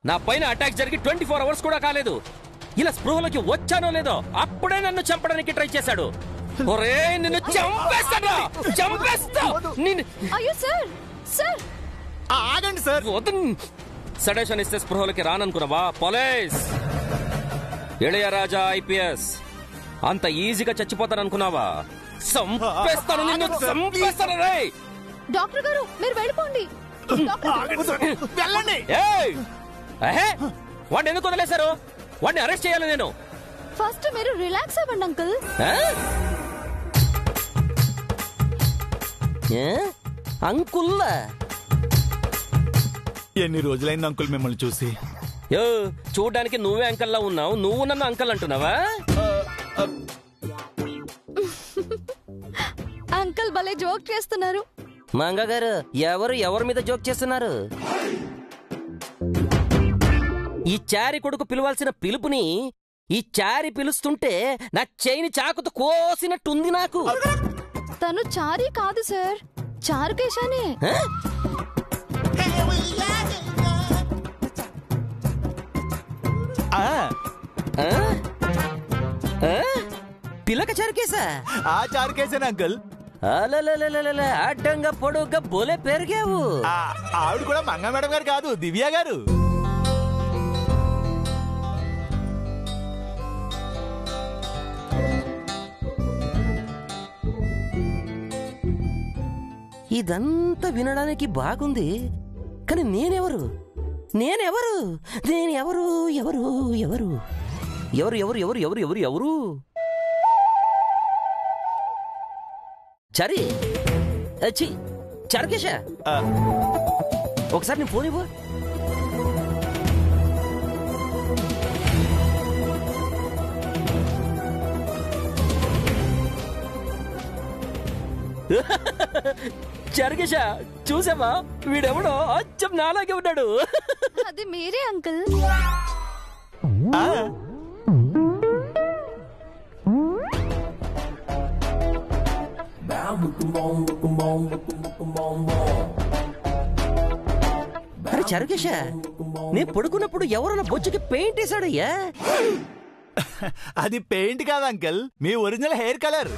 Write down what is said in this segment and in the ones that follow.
నా పైన అటాక్ జరిగి 24 అవర్స్ కూడా కాలేదు. ఇలా స్పృహలోకి వచ్చానో లేదో అప్పుడే నన్ను చంపడానికి ట్రై చేశాడు. ఒరే నిన్ను చంపేస్తాను, చంపేస్తా. అయ్యో సార్, సార్ ఆగండి సార్. సడేషన్ ఇస్తే స్పృహలోకి రాననుకున్నావా? పోలీస్ ఇళయరాజా IPS అంత ఈజీగా చచ్చిపోతాననుకున్నావా? చంపేస్తాను, నిన్ను చంపేస్తాను. రే డాక్టర్ గారు మీరు వెళ్ళిపోండి. వెళ్ళండి. వాడిని ఎందుకు వదిలేశారు? వాడిని అరెస్ట్ చేయాలి నేను. ఫస్ట్ మీరు రిలాక్స్ అవ్వండి అంకుల్. అంకుల్ ఎన్ని రోజులైంది అంకుల్ మిమ్మల్ని చూసి? చూడడానికి నువ్వే అంకల్లా ఉన్నావు, నువ్వు నన్ను అంకల్ అంటున్నావా? అంకుల్ భలే జోక్ చేస్తున్నారు. మంగ గారు ఎవరి మీద జోక్ చేస్తున్నారు? ఈ చారి కొడుకు పిలవాల్సిన పిలుపుని ఈ చారి పిలుస్తుంటే నా చెయ్యిని చాకుతో కోసినట్టుంది నాకు. తను చారి కాదు సార్, చారుకేశానే. పిల్లక చారుకేసా? ఆ చారుకేసాను అంకుల్. అడ్డంగా పొడుగ్గా బోలే పెరిగావు. ఆవిడ కూడా మంగ మేడం గారు కాదు, దివ్య గారు. ఇదంతా వినడానికి బాగుంది, కానీ నేనెవరు? ఎవరు ఎవరు ఎవరు ఎవరు ఎవరు ఎవరు ఎవరు? చరి చరకేశ, ఒకసారి నీ ఫోన్ ఇవ్వు. చరకేశ చూసావా? వీడెవడో అచ్చం నాలాగే ఉన్నాడు. అది మీరే అంకుల్. అరే చరకేశ, నే పడుకున్నప్పుడు ఎవరన్నా బొచ్చుకి పెయింట్ వేసాడయ్యా. అది పెయింట్ కాదు అంకుల్, మీ ఒరిజినల్ హెయిర్ కలర్.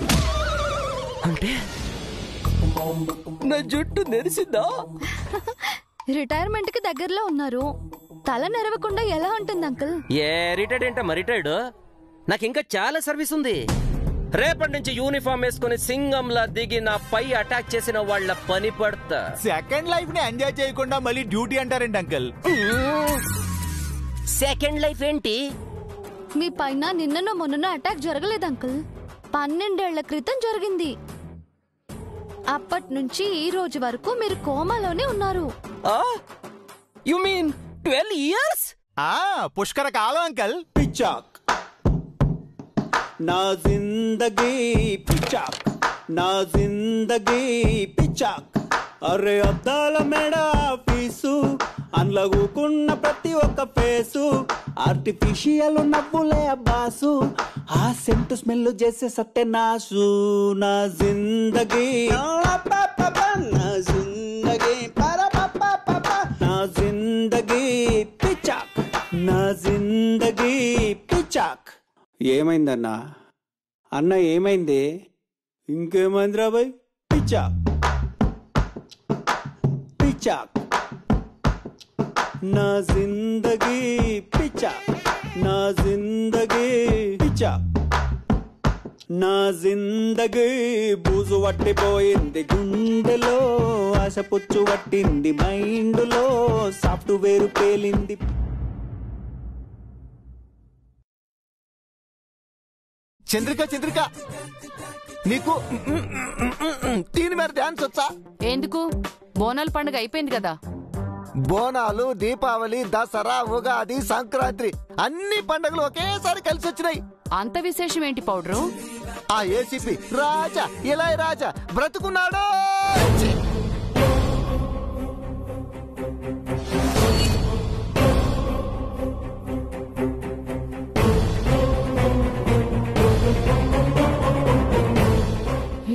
అంటే నా జుట్టు నెరిసిందా? రిటైర్మెంట్ కి దగ్గరలో ఉన్నారు, తల నెరవకుండా ఎలా ఉంటుంది అంకుల్? రిటైర్డ్ ఏంటమ్మా? రిటైర్డ్ నాకు ఇంకా చాలా సర్వీస్ ఉంది. రేపటి నుంచి యూనిఫామ్ వేసుకుని సింగంలా దిగి నా పై అటాక్ చేసిన వాళ్ళ పని పడతా. సెకండ్ లైఫ్ ని ఎంజాయ్ చేయకుండా మళ్ళీ డ్యూటీ అంటారేంటి అంకుల్? సెకండ్ లైఫ్ ఏంటి? మీ పైన నిన్ననో మొన్ననో అటాక్ జరగలేదు అంకుల్, 12 ఏళ్ల క్రితం జరిగింది. అప్పటి నుంచి ఈ రోజు వరకు మీరు కోమాలోనే ఉన్నారు. You mean 12 years? పుష్కర కాలం అంకల్. పిచాక్ నా జిందగీ పిచాక్, నా జిందగీ పిచాక్. అరే అద్దాల మేడ ఫీసు, అన్లగుకున్న ప్రతి ఒక్క ఫేసు, ఆర్టిఫిషియల్ నవ్వులే అబ్బాసు, ఆ సెంటు స్మెల్ చేసే సత్యనాశు. నా జిందగీ నా జిందగీ నా జిందగీ పిచాక్, నా జిందగీ పిచాక్. ఏమైందన్నా? అన్న ఏమైంది? ఇంకేమైంది రాబాయ్? పిచాక్ పిచాక్ నా జిందగీ పిచాక్, నా జిందగీ పిచాక్. నా జిందగీ బూజు పట్టిపోయింది గుండెలో, ఆశ పుచ్చు పట్టింది మైండ్లో, సాఫ్ట్వేర్ పేలింది. చంద్రిక చంద్రిక, నీకు దీని మీద డాన్స్ వచ్చా? ఎందుకు? బోనాల పండుగ అయిపోయింది కదా. బోనాలు, దీపావళి, దసరా, ఉగాది, సంక్రాంతి అన్ని పండుగలు ఒకేసారి కలిసి వచ్చినాయి. అంత విశేషం ఏంటి పౌడరు? ఆ ఏసీపీ రాజా ఇళయరాజా బ్రతుకున్నాడు.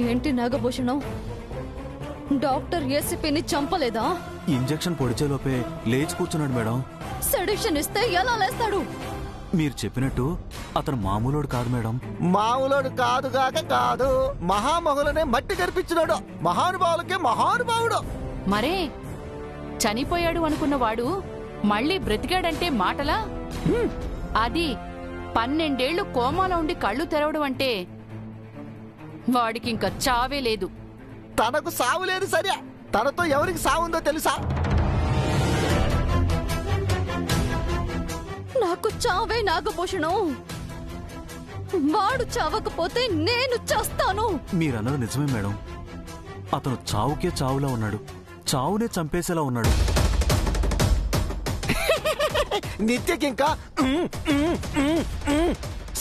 ఏంటి నాగభూషణం, డాక్టర్ ఏసీపీని చంపలేదా? ఇంజెక్షన్ పొడిచేలోపే లేచి కూర్చున్నాడు మేడం. మెడిసిన్ ఇస్తే ఎలా లేస్తాడు? మీరు చెప్పినట్టు అతను మామూలోడు కాదు మేడం. మామూలోడు కాదుగాక కాదు, మహామహులనే మట్టి కనిపించినాడు, మహానుభావులకే మహానుభావుడు. మరే చనిపోయాడు అనుకున్నవాడు మళ్ళీ బ్రతికాడంటే మాటలా? అది 12 ఏళ్లు కోమాలో ఉండి కళ్ళు తెరవడం అంటే వాడికింక చావే లేదు. తనకు సావు లేదు సరే, తనతో ఎవరికి సావుందో తెలుసా? నాకు చావే నాగభూషణం. వాడు చావకపోతే నేను చేస్తాను. మీరన్నది నిజమే మేడం. అతను చావుకే చావులా ఉన్నాడు, చావునే చంపేసేలా ఉన్నాడు. నిత్యకింకా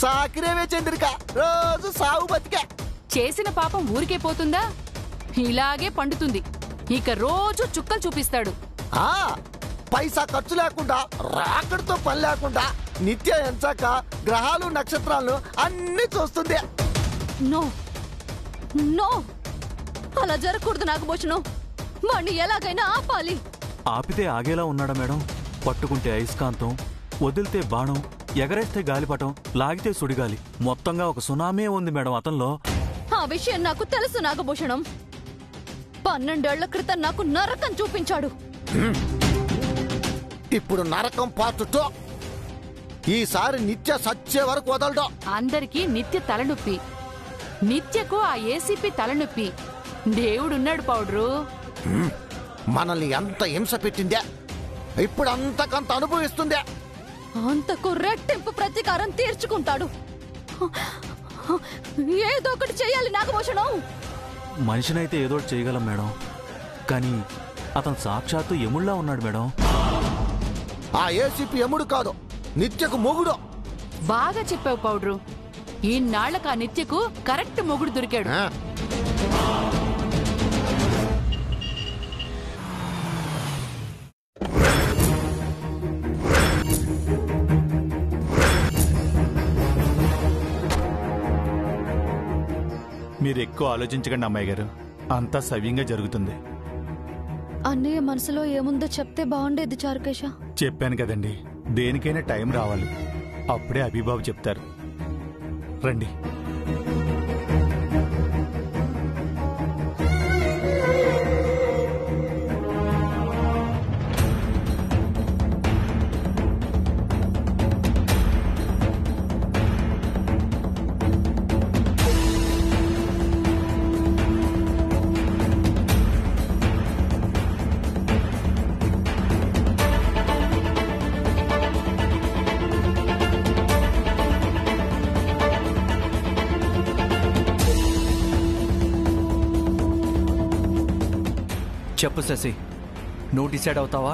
సాకిరేవే చంద్రిక, రోజు సావు బతికే. చేసిన పాపం ఊరికే పోతుందా? ఇలాగే పండుతుంది. ఇక రోజు చుక్కలు చూపిస్తాడు. ఆ పైసా ఖర్చు లేకుండా, రాకడితో పని లేకుండా నిత్య ఎంచాక గ్రహాలు నక్షత్రాలను అన్ని చూస్తుంది. నో నో, అలా జరగకూడదు నాగభూషణం. వాణ్ణి ఎలాగైనా ఆపాలి. ఆపితే ఆగేలా ఉన్నాడా మేడం? పట్టుకుంటే అయస్కాంతం, వదిలితే బాణం, ఎగరేస్తే గాలిపటం, లాగితే సుడిగాలి, మొత్తంగా ఒక సునామీ ఉంది మేడం అతనిలో. ఆ విషయం నాకు తెలుసు నాగభూషణం. 12 ఏళ్ల క్రితం నాకు నరకం చూపించాడు. ఇప్పుడు నరకం పార్ట్ 2. ఈసారి నిత్య సచ్చే వరకు వదలడం. అందరికీ నిత్య తలనొప్పి, నిత్యకు ఆ ఏసీపీ తలనొప్పి. దేవుడున్నాడు పౌడరు. మనల్ని ఎంత హింస పెట్టిందే, ఇప్పుడు అంతకంత అనుభవిస్తుందే. అంతకు రెట్టింపు ప్రతీకారం తీర్చుకుంటాడు. ఏదో ఒకటి చెయ్యాలి నాగభూషణం. మనిషినైతే ఏదో ఒకటి చేయగలం మేడం, కానీ అతను సాక్షాత్తు యముళ్లా ఉన్నాడు మేడం. ఆ ఏసీపీ యముడు కాదు, నిత్యకు మొగుడు. బాగా చెప్పావు పౌడరు. ఈనాళ్లకు ఆ నిత్యకు కరెక్ట్ మొగుడు దొరికాడు. మీరు ఎక్కువ ఆలోచించకండి అమ్మాయి గారు, అంతా సవ్యంగా జరుగుతుంది. అన్నయ్య మనసులో ఏముందో చెప్తే బాగుండేది చారుకేశ. చెప్పాను కదండి, దేనికైనా టైం రావాలి, అప్పుడే అభిబాబు చెప్తారు. రండి. చెప్పు శశి, నువ్వు డిసైడ్ అవుతావా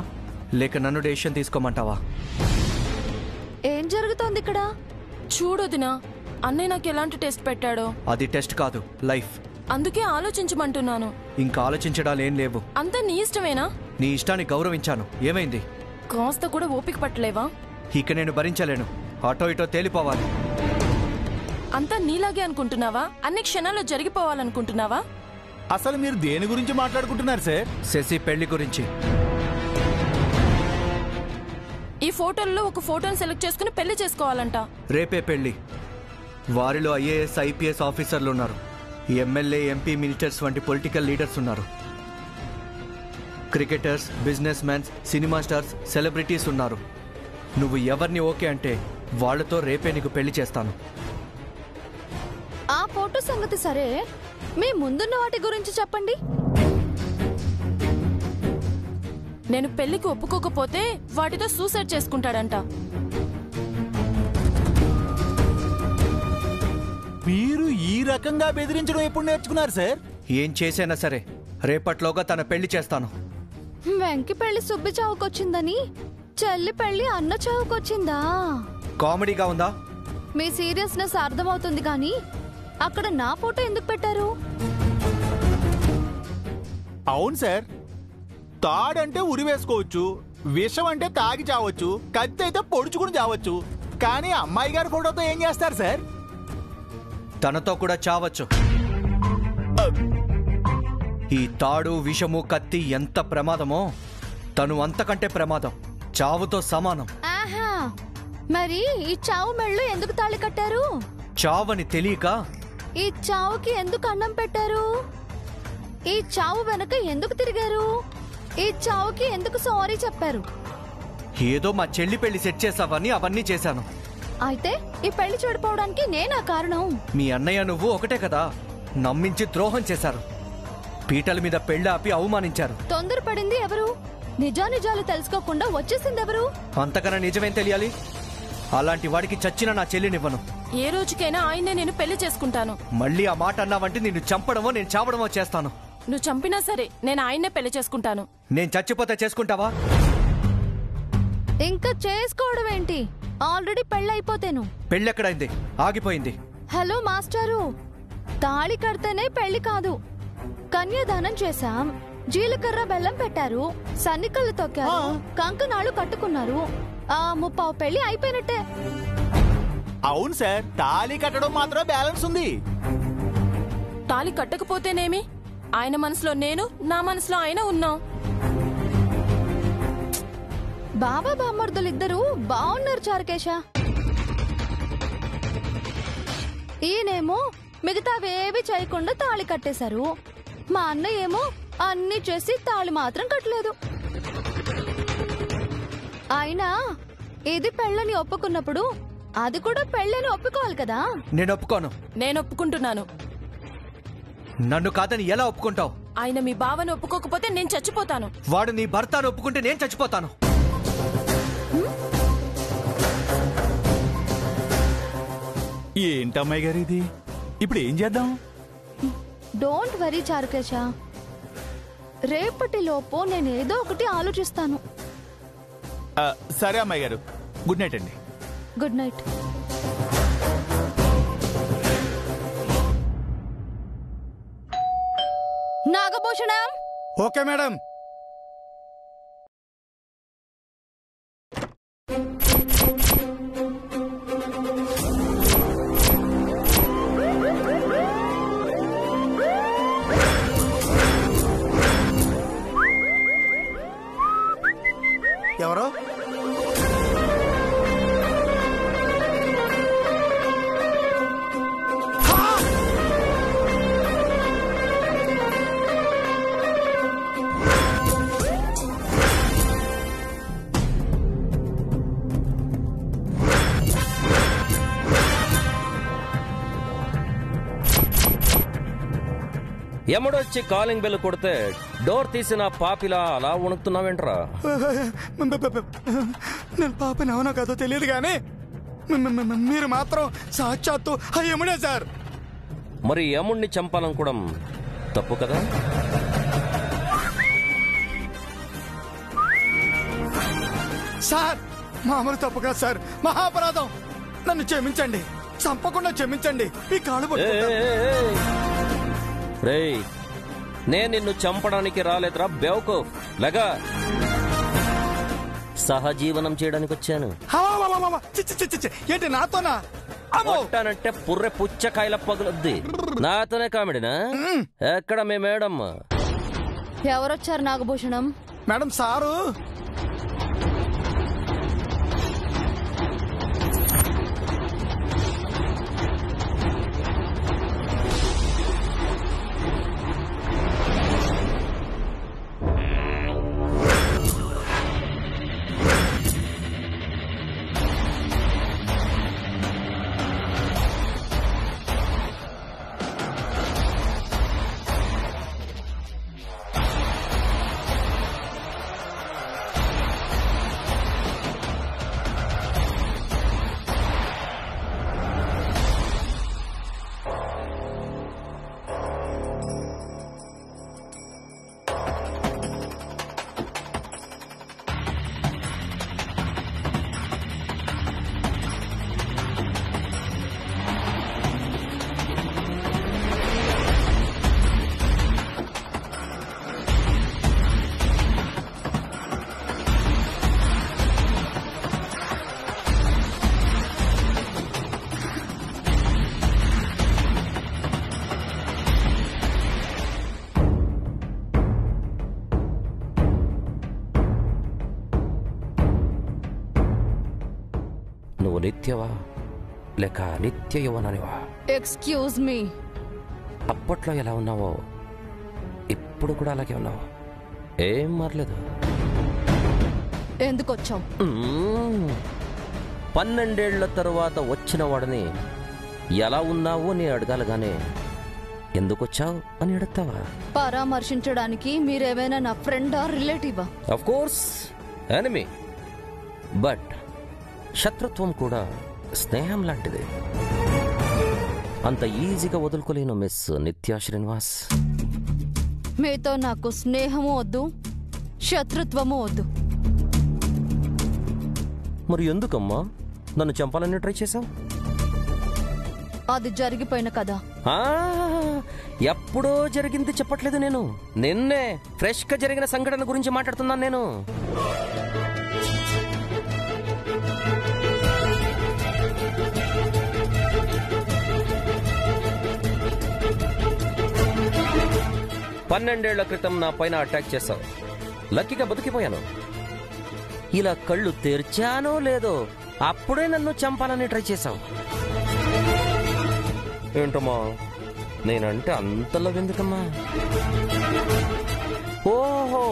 లేక నన్ను డెసిషన్ తీసుకోమంటావా? ఏం జరుగుతోంది ఇక్కడ? చూడొదినా, అన్నయ్య నాకు ఎలాంటి టెస్ట్ పెట్టాడో. అది టెస్ట్ కాదు, లైఫ్. అందుకే ఆలోచించమంటున్నాను. ఇంకా ఆలోచించడాలు ఏం లేవు. అంతా నీ ఇష్టమేనా? నీ ఇష్టాన్ని గౌరవించాను. ఏమైంది? కాస్త కూడా ఓపిక పట్టలేవా? ఇక నేను భరించలేను. అటో ఇటో తేలిపోవాలి. అంతా నీలాగే అనుకుంటున్నావా? అన్ని క్షణాల్లో జరిగిపోవాలనుకుంటున్నావా? అసలు మీరు దేని గురించి మాట్లాడుకుంటున్నారు సార్? శశి పెళ్లి గురించి. ఈ ఫోటోల్లో ఒక ఫోటోని సెలెక్ట్ చేసుకుని పెళ్లి చేసుకోవాలంట. రేపే పెళ్లి. వారిలో ఐఏఎస్ ఐపీఎస్ ఆఫీసర్లు ఉన్నారు, ఎమ్మెల్యే ఎంపీ మినిస్టర్స్ వంటి పొలిటికల్ లీడర్స్ ఉన్నారు, cricketers, business mans, cinema stars, celebrities ఉన్నారు. నువ్వు ఎవరిని ఓకే అంటే వాళ్లతో రేపే నీకు పెళ్లి చేస్తాను. ఆ ఫోటో సంగతి సరే, మీ ముందున్న వాటి గురించి చెప్పండి. నేను పెళ్లికి ఒప్పుకోకపోతే వాటితో సూసైడ్ చేసుకుంటాడంట. మీరు ఈ రకంగా బెదిరించడం ఎప్పుడు నేర్చుకున్నారు సార్? ఏం చేసైనా సరే రేపట్లోగా తన పెళ్లి చేస్తాను. వెంకి పెళ్లి సుబ్బి చావుకొచ్చిందని చెల్లి పెళ్లి అన్న చావుకొచ్చిందా? కామెడీగా ఉందా? మీ సీరియస్నెస్ అర్థమవుతుంది కానీ అక్కడ నా ఫోటో ఎందుకు పెట్టారు? అవును సార్, తాడంటే ఉరి వేసుకోవచ్చు, విషం అంటే తాగి చావచ్చు, కత్తి అయితే పొడుచుకుని చావచ్చు, కానీ అమ్మాయి గారి ఫోటోతో ఏం చేస్తారు సార్? తనతో కూడా చావచ్చు. ఈ తాడు, విషము, కత్తి ఎంత ప్రమాదమో తను అంతకంటే ప్రమాదం. చావుతో సమానం. ఆహా, మరి ఈ చావు మెళ్ళు ఎందుకు తాళి కట్టారు? చావని తెలియక. ఈ చావుకి ఎందుకు అన్నం పెట్టారు? ఈ చావు వెనక ఎందుకు తిరిగారు? ఈ చావుకి ఎందుకు సారీ చెప్పారు? ఏదో మా చెల్లి పెళ్లి సెట్ చేసావని అవన్నీ చేశాను. అయితే ఈ పెళ్లి చెడిపోవడానికి నేనా కారణం? మీ అన్నయ్య నువ్వు ఒకటే కదా, నమ్మించి ద్రోహం చేశారు. పీటల మీద పెళ్లి ఆపి అవమానించారు. తొందరపడింది ఎవరు? నిజానిజాలు తెలుసుకోకుండా వచ్చేసింది ఎవరు? అంతకన్నా నిజమేం తెలియాలి? అలాంటి వాడికి చచ్చిన నా చెల్లినివ్వను. ఏ రోజుకైనా ఆయన్నే నేను పెళ్లి చేసుకుంటాను. మళ్ళీ ఆ మాట అన్నావంటే నిన్ను చంపడమో నేను చావడమో చేస్తాను. నువ్వు చంపినా సరే నేను ఆయన్నే పెళ్లి చేసుకుంటాను. నేను చచ్చిపోతే చేసుకుంటావా? ఇంకా చేసుకోవడం ఏంటి? ఆల్రెడీ పెళ్ళైపోతేను. పెళ్ళెక్కడైంది? ఆగిపోయింది. హలో మాస్టారు, తాళి కడితేనే పెళ్లి కాదు. కన్యాదానం చేశాం, జీలకర్ర బెల్లం పెట్టారు, సన్నికళ్ళు తొక్కారు, కంకణాలు కట్టుకున్నారు. ఆ 30 పెళ్లి అయిపోయినట్టే. అవును సార్, తాళి కట్టడం మాత్రం బ్యాలెన్స్ ఉంది. తాళి కట్టకపోతేనేమి? ఆయన మనసులో నేను, నా మనసులో ఆయన ఉన్నాం. బాబా బామ్మర్దులిద్దరూ బాగున్నారు చారుకేశ. ఈయనేమో మిగతావేవి చేయకుండా తాళి కట్టేశారు. మా అన్నయ్య ఏమో అన్ని చేసి తాళి మాత్రం కట్టలేదు. అయినా ఇది పెళ్ళని ఒప్పుకున్నప్పుడు అది కూడా పెళ్ళని ఒప్పుకోవాలి కదా. నేను ఒప్పుకోను. నేను ఒప్పుకుంటున్నాను. నన్ను కాదని ఎలా ఒప్పుకుంటావు? ఆయన మీ బావని ఒప్పుకోకపోతే నేను చచ్చిపోతాను. వాడు నీ భర్తను ఒప్పుకుంటే నేను చచ్చిపోతాను. ఏంటమ్మాయి గారు ఇది? ఇప్పుడు ఏం చేద్దాం? డోంట్ వరీ చారుకేశ, రేపటిలోపు నేనేదో ఒకటి ఆలోచిస్తాను. సరే అమ్మాయి గారు, గుడ్ నైట్ అండి. Good night. Nagabhushanam. Okay madam. ఎవరు? ఎముడొచ్చి కాలింగ్ బెల్ కొడితే డోర్ తీసిన పాపిలా అలా వణుకుతున్నావేంట్రా? నేను పాపని అవునో కాదో తెలియదు కానీ మీరు మాత్రం సాక్షాత్తు యముడే సార్. మరి యముణ్ణి చంపాలనుకోవడం తప్పు కదా? సార్ మామూలు తప్పు కాదు సార్, మహాపరాధం. నన్ను క్షమించండి, చంపకుండా క్షమించండి. మీ కాళ్ళు పట్టుకుంటాను. రేయ్, నేను నిన్ను చంపడానికి రాలేదురా బేవకూఫ్. లగా సహజీవనం చేయడానికి వచ్చాను. ఏంటి నాతోనా? కొట్టానంటే పుర్రె పుచ్చకాయల పగులుద్ది. నాతోనే కామెడీనా? ఎక్కడ మీ మేడం? ఎవరొచ్చారు నాగభూషణం? Madam sir. నువ్వు నిత్యవా లేక నిత్య యువననివా? Excuse me. అప్పట్లో ఎలా ఉన్నావో ఇప్పుడు కూడా అలాగే ఉన్నావు. ఏం మారలేదు. ఎందుకు వచ్చావు? 12 ఏళ్ల తరువాత వచ్చిన వాడిని ఎలా ఉన్నావు అని అడగాలి గానీ ఎందుకు వచ్చావు అని అడుగుతావా? పరామర్శించడానికి మీరేమైనా నా ఫ్రెండా రిలేటివా? Of course enemy. బట్ శత్రుత్వం కూడా స్నేహం లాంటిది. అంత ఈజీగా వదులుకోలేను మిస్ నిత్యా శ్రీనివాస్. మీతో నాకు స్నేహము వద్దు, శత్రుత్వము వద్దు. మరి ఎందుకమ్మా నన్ను చంపాలని ట్రై చేశావు? అది జరిగిపోయిన కదా. ఎప్పుడో జరిగింది చెప్పట్లేదు నేను. నిన్నే ఫ్రెష్ గా జరిగిన సంఘటన గురించి మాట్లాడుతున్నాను నేను. పన్నెండేళ్ల క్రితం నా పైన అటాక్ చేశావు. లక్కీగా బతికిపోయాను. ఇలా కళ్ళు తెరిచానో లేదో అప్పుడే నన్ను చంపాలని ట్రై చేశావు. ఏంటమ్మా నేనంటే అంతలో ఎందుకమ్మా? ఓహో,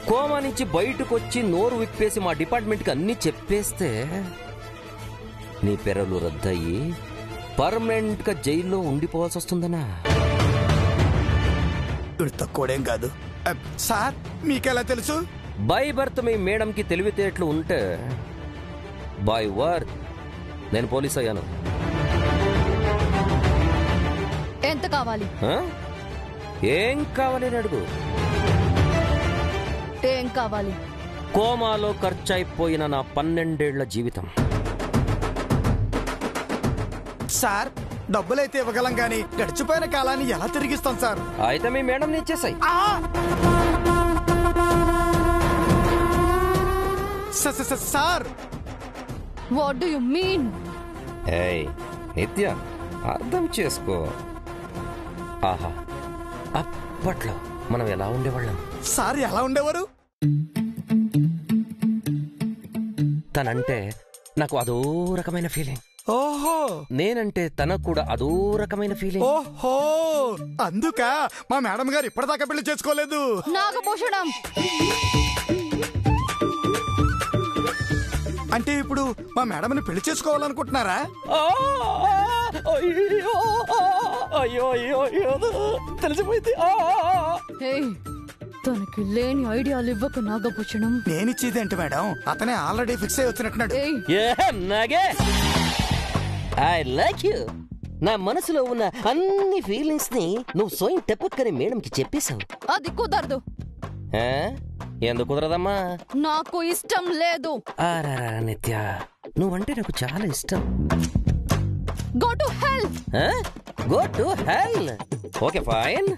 కోమా నుంచి బయటకు వచ్చి నోరు విప్పేసి మా డిపార్ట్మెంట్కి అన్ని చెప్పేస్తే నీ పెరలు రద్దయి పర్మనెంట్ గా జైల్లో ఉండిపోవాల్సి వస్తుందనా? తక్కువడేం కాదు సార్. మీకెలా తెలుసు? బై బర్త్ మీ మేడంకి తెలివితేటలు ఉంటే బై వర్త్ నేను పోలీస్ అయ్యాను. ఎంత కావాలి? ఏం కావాలి అని అడుగు. ఏం కావాలి? కోమాలో ఖర్చయిపోయిన నా 12 ఏళ్ల జీవితం. సార్ డబ్బులైతే ఇవ్వగలం కానీ గడిచిపోయిన కాలాన్ని ఎలా తిరిగిస్తాం సార్? అయితే మీ మేడం ఇచ్చేసాయి. Sir what do you mean? ఏయ్ నిత్య, అర్థం చేసుకో. ఆహా, అప్పట్లో మనం ఎలా ఉండేవాళ్ళం? సార్ ఎలా ఉండేవారు? తనంటే నాకు అదో రకమైన ఫీలింగ్. ఓహో, నేనంటే తనకు కూడా అదో రకమైన ఫీలింగ్. ఓహో, అందుక మా మేడం గారు ఇప్పటిదాకా పెళ్లి చేసుకోలేదు. నాగభూషణం అంటే ఇప్పుడు మా మేడంని పెళ్లి చేసుకోవాలనుకుంటున్నారా? అయ్యో అయ్యో అయ్యో, తెలిసిపోయింది. తనకి లేని ఐడియాలు ఇవ్వక నాగభూషణం. నేనిచ్చేది ఏంటి మేడం, అతనే ఆల్రెడీ ఫిక్స్ అయి వచ్చినట్టున్నాడు. I like you. నా మనసులో ఉన్న అన్ని ఫీలింగ్స్ ని నువ్వు స్వయం టెప్పక్కని మేడంకి చెప్పేశావు. అది కుదరదు. ఎందుకు కుదరదమ్మా? నాకు ఇష్టం లేదు. నిత్య, నువ్వంటే నాకు చాలా ఇష్టం. Go to hell. Go to hell. Okay fine.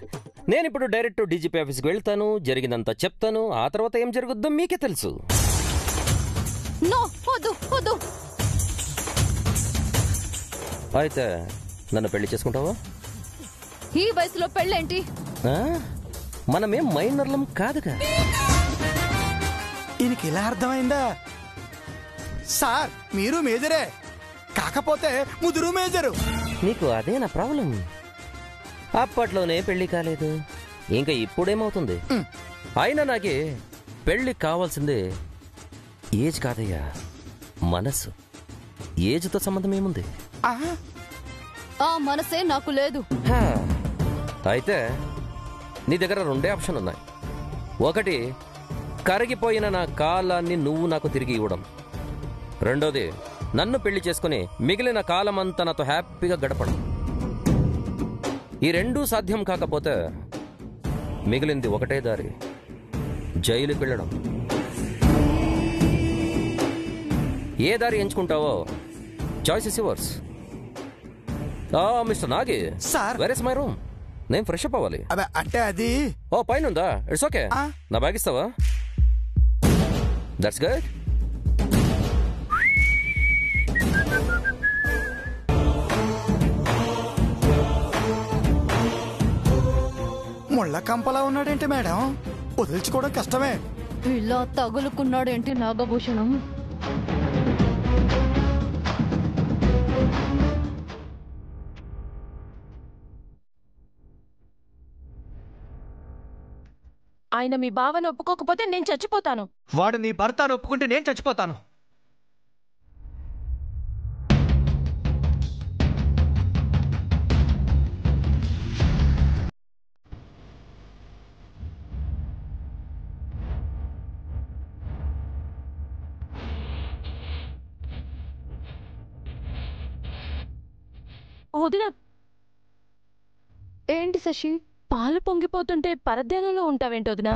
నేను ఇప్పుడు డైరెక్ట్ డీజీపీ ఆఫీస్కి వెళ్తాను, జరిగిందంతా చెప్తాను. ఆ తర్వాత ఏం జరుగుద్దో మీకే తెలుసు. నో, వద్దు వద్దు. అయితే నన్ను పెళ్లి చేసుకుంటావా? ఈ వయసులో పెళ్ళేంటి? మనమేం మైనర్లం కాదుగా. ఈయనకి ఇలా అర్థమైందా? సార్ మీరు మేజరే, కాకపోతే ముదురు మేజరు. నీకు అదే నా ప్రాబ్లం. అప్పట్లోనే పెళ్లి కాలేదు, ఇంకా ఇప్పుడేమవుతుంది? అయినా నాకే పెళ్లి కావాల్సిందే ఏజ్ కాదయ్యా, మనసు. ఏజ్తో సంబంధం ఏముంది? ఆ మనసే నాకు లేదు. అయితే నీ దగ్గర 2 ఆప్షన్ ఉన్నాయి. ఒకటి, కరిగిపోయిన నా కాలాన్ని నువ్వు నాకు తిరిగి ఇవ్వడం. రెండోది, నన్ను పెళ్లి చేసుకుని మిగిలిన కాలమంతా నాతో హ్యాపీగా గడపడం. ఈ 2 సాధ్యం కాకపోతే మిగిలింది ఒకటే దారి, జైలుకి వెళ్ళడం. ఏ దారి ఎంచుకుంటావో choice is yours. Mister Nagi, where is my room? నేను ఫ్రెష్ అప్ అవ్వాలి. అంటే అది పైన ఉందా? It's okay. నా బ్యాగ్ ఇస్తావా? That's good. ముళ్ళ కంపలా ఉన్నాడేంటి మేడం? వదిలించుకోవడం కష్టమే. ఇలా తగులుకున్నాడేంటి నాగభూషణం? ఆయన మీ బావని ఒప్పుకోకపోతే నేను చచ్చిపోతాను. వాడు నీ భర్త అని ఒప్పుకుంటే నేను చచ్చిపోతాను. వదిన, ఏంటి శశి? పాలు పొంగిపోతుంటే పరధ్యానంలో ఉంటావేంటి వదినా?